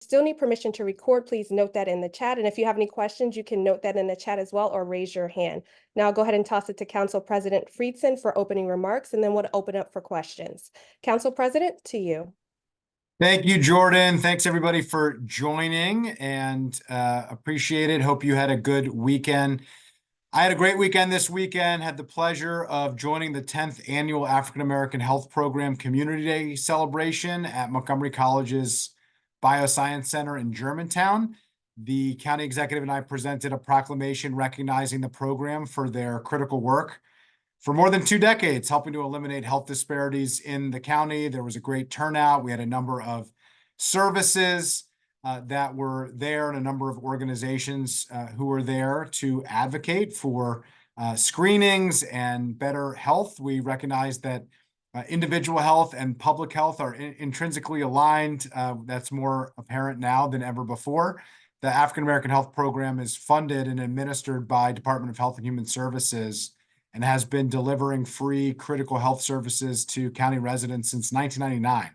Still need permission to record. Please note that in the chat. And if you have any questions, you can note that in the chat as well or raise your hand. Now I'll go ahead and toss it to Council President Friedson for opening remarks, and then we'll open up for questions. Council President, to you. Thank you, Jordan. Thanks everybody for joining and appreciate it. Hope you had a good weekend. I had a great weekend this weekend, had the pleasure of joining the 10th annual African American Health Program Community Day celebration at Montgomery College's Bioscience Center in Germantown. The county executive and I presented a proclamation recognizing the program for their critical work for more than 2 decades, helping to eliminate health disparities in the county. There was a great turnout. We had a number of services that were there and a number of organizations who were there to advocate for screenings and better health. We recognize that individual health and public health are intrinsically aligned. That's more apparent now than ever before. The African American Health Program is funded and administered by Department of Health and Human Services and has been delivering free critical health services to county residents since 1999.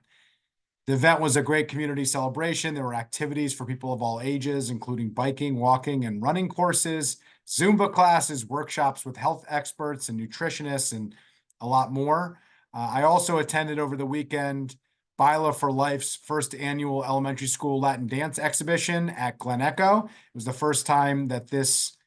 The event was a great community celebration. There were activities for people of all ages, including biking, walking, and running courses, Zumba classes, workshops with health experts and nutritionists, and a lot more. I also attended over the weekend Bila for Life's first annual elementary school Latin dance exhibition at Glen Echo. It was the first time that this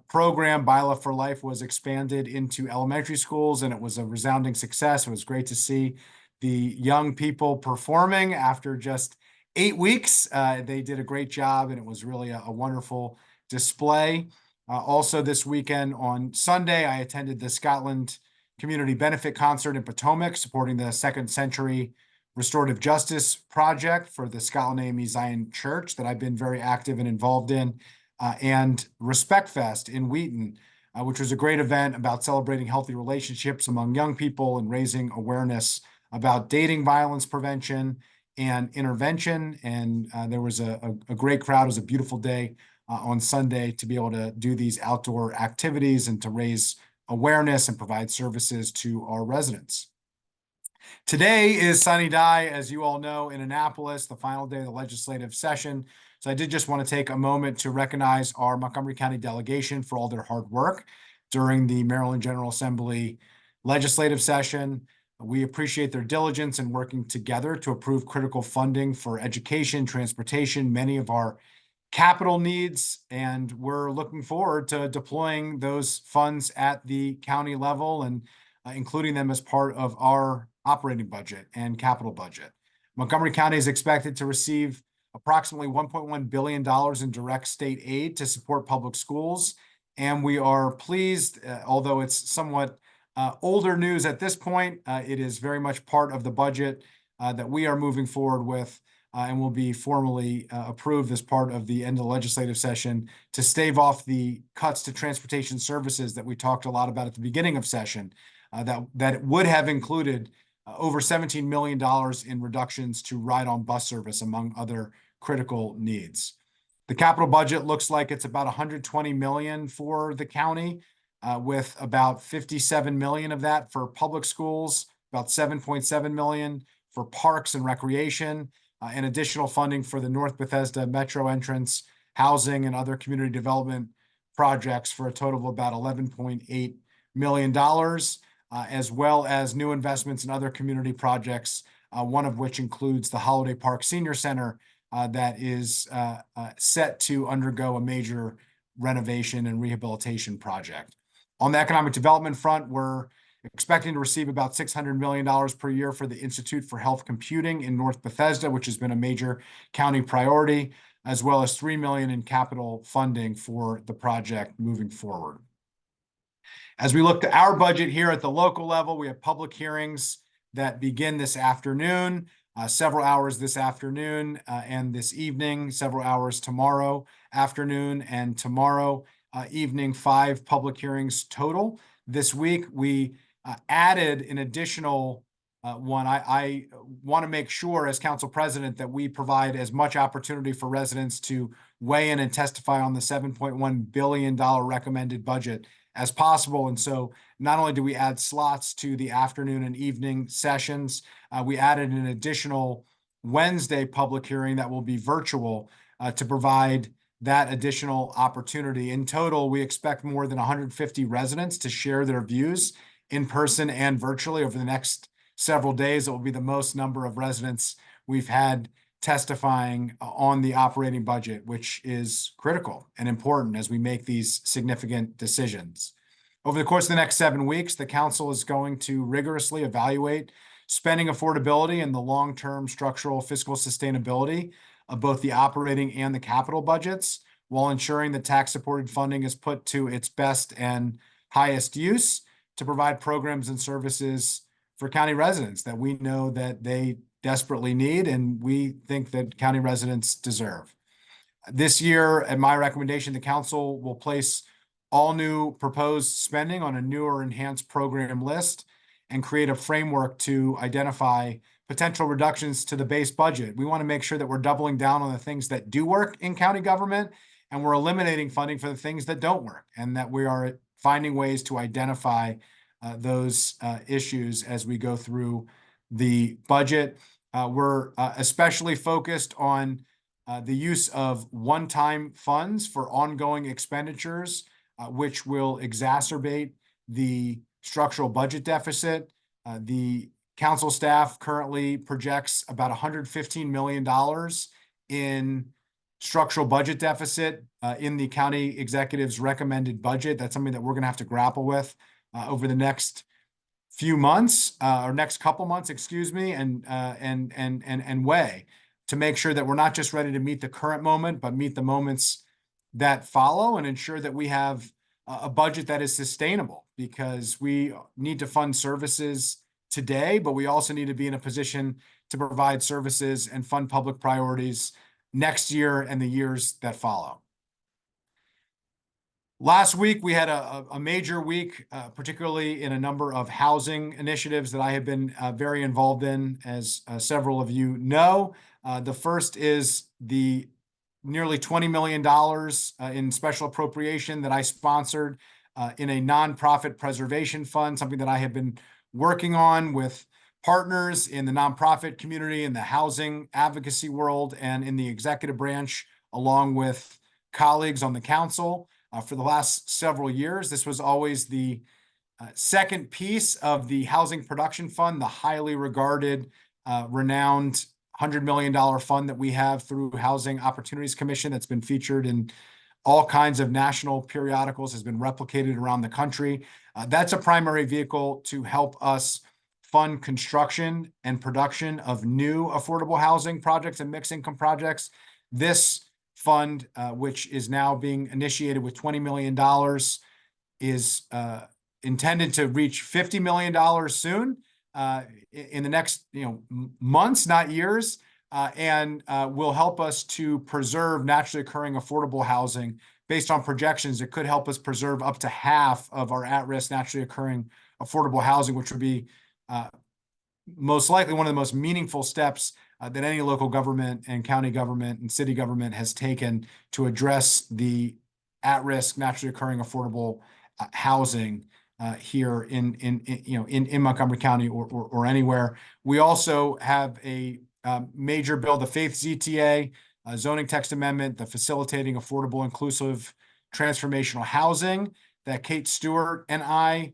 program, Bila for Life, was expanded into elementary schools, and it was a resounding success. It was great to see the young people performing after just 8 weeks. They did a great job, and it was really a wonderful display. Also this weekend on Sunday, I attended the Scotland Community Benefit Concert in Potomac, supporting the Second Century Restorative Justice Project for the Scotland AME Zion Church that I've been very active and involved in, and Respect Fest in Wheaton, which was a great event about celebrating healthy relationships among young people and raising awareness about dating violence prevention and intervention. And there was a great crowd. It was a beautiful day on Sunday to be able to do these outdoor activities and to raise awareness and provide services to our residents. Today is Sunny Day, as you all know, in Annapolis, the final day of the legislative session. So I did just want to take a moment to recognize our Montgomery County delegation for all their hard work during the Maryland General Assembly legislative session. We appreciate their diligence in working together to approve critical funding for education, transportation, many of our capital needs, and we're looking forward to deploying those funds at the county level and including them as part of our operating budget and capital budget. Montgomery County is expected to receive approximately $1.1 billion in direct state aid to support public schools, and we are pleased, although it's somewhat older news at this point, it is very much part of the budget that we are moving forward with and will be formally approved as part of the end of the legislative session to stave off the cuts to transportation services that we talked a lot about at the beginning of session, that would have included over $17 million in reductions to ride-on bus service, among other critical needs. The capital budget looks like it's about $120 million for the county, with about $57 million of that for public schools, about $7.7 million for parks and recreation, and additional funding for the North Bethesda Metro entrance, housing, and other community development projects for a total of about $11.8 million, as well as new investments in other community projects, one of which includes the Holiday Park Senior Center that is set to undergo a major renovation and rehabilitation project. On the economic development front, we're expecting to receive about $600 million per year for the Institute for Health Computing in North Bethesda, which has been a major county priority, as well as $3 million in capital funding for the project moving forward. As we look to our budget here at the local level, we have public hearings that begin this afternoon, several hours this afternoon and this evening, several hours tomorrow afternoon and tomorrow evening, 5 public hearings total. This week, we added an additional one. I want to make sure as council president that we provide as much opportunity for residents to weigh in and testify on the $7.1 billion recommended budget as possible. And so not only do we add slots to the afternoon and evening sessions, we added an additional Wednesday public hearing that will be virtual to provide that additional opportunity. In total, we expect more than 150 residents to share their views in person and virtually over the next several days. It will be the most number of residents we've had testifying on the operating budget, which is critical and important as we make these significant decisions. Over the course of the next 7 weeks, the council is going to rigorously evaluate spending affordability and the long-term structural fiscal sustainability of both the operating and the capital budgets, while ensuring that tax-supported funding is put to its best and highest use to provide programs and services for county residents that we know that they desperately need and we think that county residents deserve. This year, at my recommendation, the council will place all new proposed spending on a new or enhanced program list and create a framework to identify potential reductions to the base budget. We want to make sure that we're doubling down on the things that do work in county government, and we're eliminating funding for the things that don't work, and that we are finding ways to identify those issues as we go through the budget. We're especially focused on the use of one-time funds for ongoing expenditures, which will exacerbate the structural budget deficit. The council staff currently projects about $115 million in structural budget deficit in the county executive's recommended budget. That's something that we're going to have to grapple with over the next few months, or next couple months, excuse me, and weigh to make sure that we're not just ready to meet the current moment, but meet the moments that follow and ensure that we have a budget that is sustainable, because we need to fund services today, but we also need to be in a position to provide services and fund public priorities next year and the years that follow. Last week, we had a major week, particularly in a number of housing initiatives that I have been very involved in, as several of you know. The first is the nearly $20 million in special appropriation that I sponsored in a nonprofit preservation fund, something that I have been working on with partners in the nonprofit community, in the housing advocacy world, and in the executive branch, along with colleagues on the council for the last several years. This was always the second piece of the Housing Production Fund, the highly regarded, renowned $100 million fund that we have through Housing Opportunities Commission that's been featured in all kinds of national periodicals, has been replicated around the country. That's a primary vehicle to help us fund construction and production of new affordable housing projects and mixed income projects. This fund, which is now being initiated with $20 million, is intended to reach $50 million soon, in the next months, not years, and will help us to preserve naturally occurring affordable housing. Based on projections, it could help us preserve up to half of our at-risk naturally occurring affordable housing, which would be most likely one of the most meaningful steps that any local government and county government and city government has taken to address the at-risk naturally occurring affordable housing here in Montgomery County or anywhere. We also have a major bill, the Faith ZTA, zoning text amendment, the facilitating affordable, inclusive, transformational housing, that Kate Stewart and I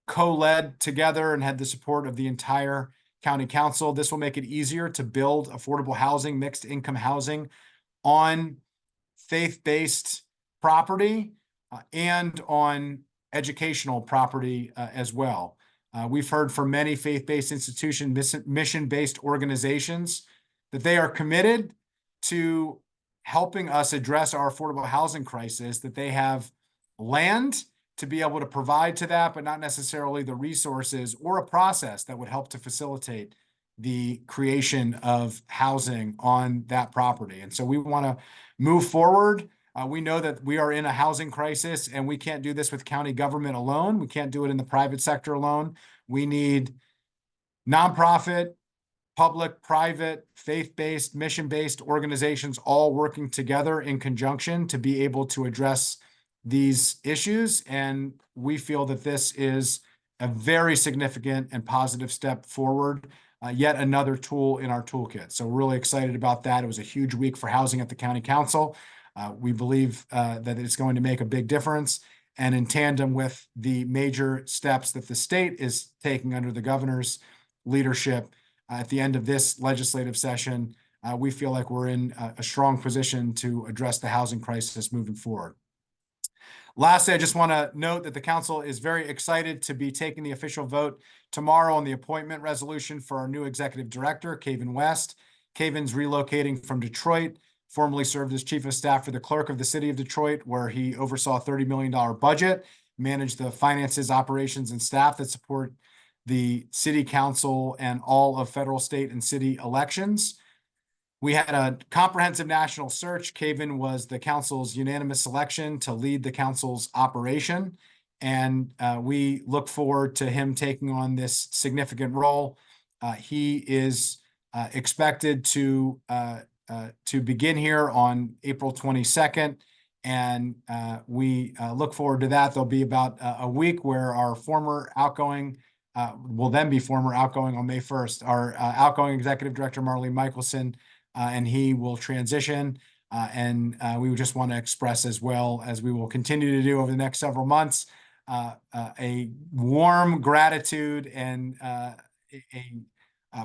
co-led together and had the support of the entire county council. This will make it easier to build affordable housing, mixed income housing on faith-based property and on educational property as well. We've heard from many faith-based institutions, mission-based organizations, that they are committed to helping us address our affordable housing crisis, that they have land to be able to provide to that, but not necessarily the resources or a process that would help to facilitate the creation of housing on that property. And so we want to move forward. We know that we are in a housing crisis, and we can't do this with county government alone. We can't do it in the private sector alone. We need nonprofit, public, private, faith-based, mission-based organizations all working together in conjunction to be able to address these issues. And we feel that this is a very significant and positive step forward yet another tool in our toolkit. So we're really excited about that. It was a huge week for housing at the county council. We believe that it's going to make a big difference. And in tandem with the major steps that the state is taking under the governor's leadership at the end of this legislative session, we feel like we're in a strong position to address the housing crisis moving forward. Lastly, I just want to note that the council is very excited to be taking the official vote tomorrow on the appointment resolution for our new executive director, Kaven West. Kaven's relocating from Detroit, formerly served as chief of staff for the clerk of the city of Detroit, where he oversaw a $30 million budget, managed the finances, operations, and staff that support the city council and all of federal, state, and city elections. We had a comprehensive national search. Kaven was the council's unanimous selection to lead the council's operation. And we look forward to him taking on this significant role. He is expected to begin here on April 22nd. And we look forward to that. There'll be about a week where our former outgoing will then be former outgoing on May 1st. Our outgoing executive director, Marlene Michelson, and he will transition. And we would just want to express, as well as we will continue to do over the next several months, a warm gratitude and a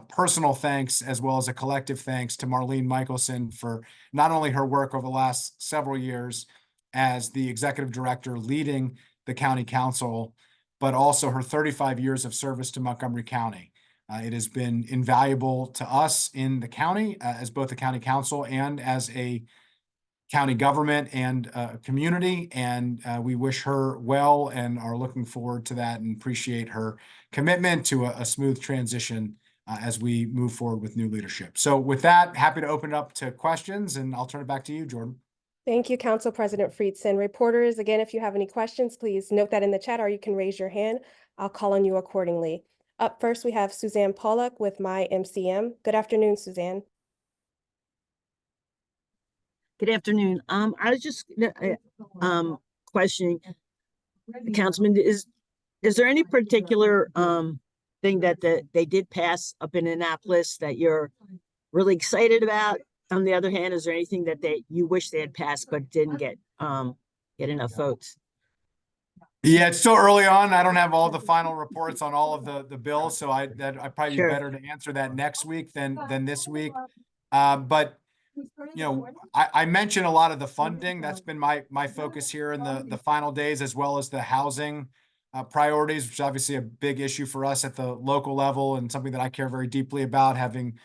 personal thanks, as well as a collective thanks to Marlene Michelson for not only her work over the last several years as the executive director leading the county council, but also her 35 years of service to Montgomery County. It has been invaluable to us in the county as both a county council and as a county government and community. And we wish her well and are looking forward to that and appreciate her commitment to a smooth transition as we move forward with new leadership. So with that, happy to open it up to questions, and I'll turn it back to you, Jordan. Thank you, Council President Friedson. Reporters, again, if you have any questions, please note that in the chat, or you can raise your hand. I'll call on you accordingly. Up first, we have Suzanne Pollock with My MCM. Good afternoon, Suzanne. Good afternoon. I was just questioning, Councilman, is there any particular thing that they did pass up in Annapolis that you're really excited about? On the other hand, is there anything that you wish they had passed but didn't get enough votes? Yeah, it's still early on. I don't have all the final reports on all of the bills, so I probably Sure. be better to answer that next week than this week. But you know, I mentioned a lot of the funding. That's been my focus here in the final days, as well as the housing priorities, which is obviously a big issue for us at the local level and something that I care very deeply about, having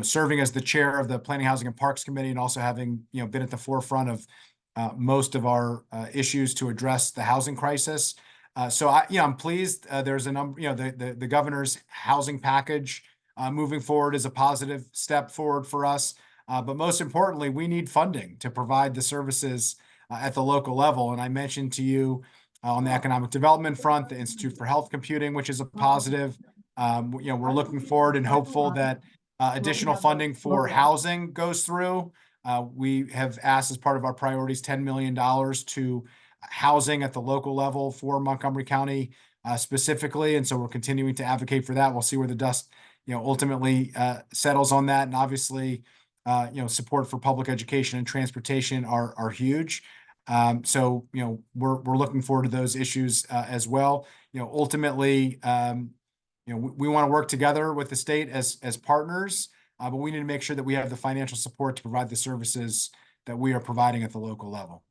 serving as the chair of the Planning, Housing, and Parks Committee, and also having been at the forefront of most of our issues to address the housing crisis. So I'm pleased. There's a number. The governor's housing package moving forward is a positive step forward for us. But most importantly, we need funding to provide the services at the local level. And I mentioned to you on the economic development front, the Institute for Health Computing, which is a positive. We're looking forward and hopeful that additional funding for housing goes through. We have asked, as part of our priorities, $10 million to housing at the local level for Montgomery County specifically. And so we're continuing to advocate for that. We'll see where the dust ultimately settles on that. And obviously, support for public education and transportation are huge. So we're looking forward to those issues as well. Ultimately, we want to work together with the state as partners, but we need to make sure that we have the financial support to provide the services that we are providing at the local level.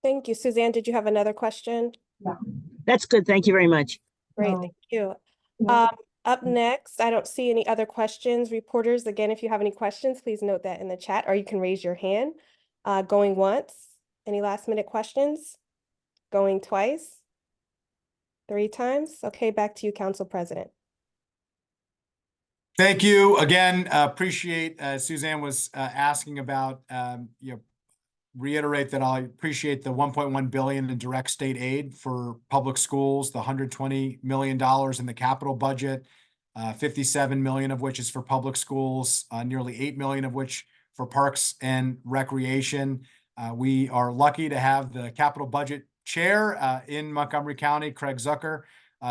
Thank you. Suzanne, did you have another question? That's good. Thank you very much. Great, thank you. Up next, I don't see any other questions. Reporters, again, if you have any questions, please note that in the chat, or you can raise your hand. Going once. Any last minute questions? Going twice? 3 times? Okay, back to you, Council President. Thank you again. Appreciate Suzanne was asking about, reiterate that I appreciate the $1.1 billion in direct state aid for public schools, the $120 million in the capital budget, 57 million of which is for public schools, nearly 8 million of which for parks and recreation. We are lucky to have the capital budget chair in Montgomery County, Craig Zucker,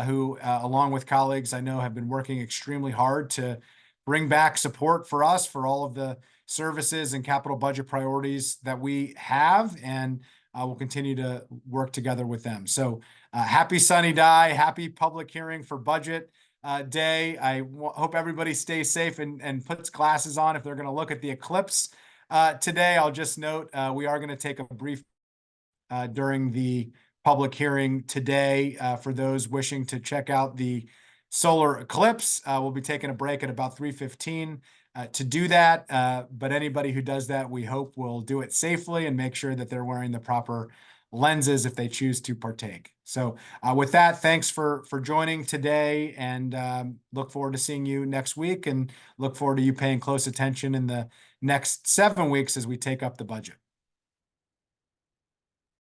who, along with colleagues I know, have been working extremely hard to bring back support for us for all of the services and capital budget priorities that we have, and we'll continue to work together with them. So happy sunny day, happy public hearing for budget day. I hope everybody stays safe and puts glasses on if they're going to look at the eclipse today. I'll just note we are going to take a brief during the public hearing today for those wishing to check out the solar eclipse. We'll be taking a break at about 3:15 to do that. But anybody who does that, we hope will do it safely and make sure that they're wearing the proper lenses if they choose to partake. So with that, thanks for joining today, and look forward to seeing you next week, and look forward to you paying close attention in the next 7 weeks as we take up the budget.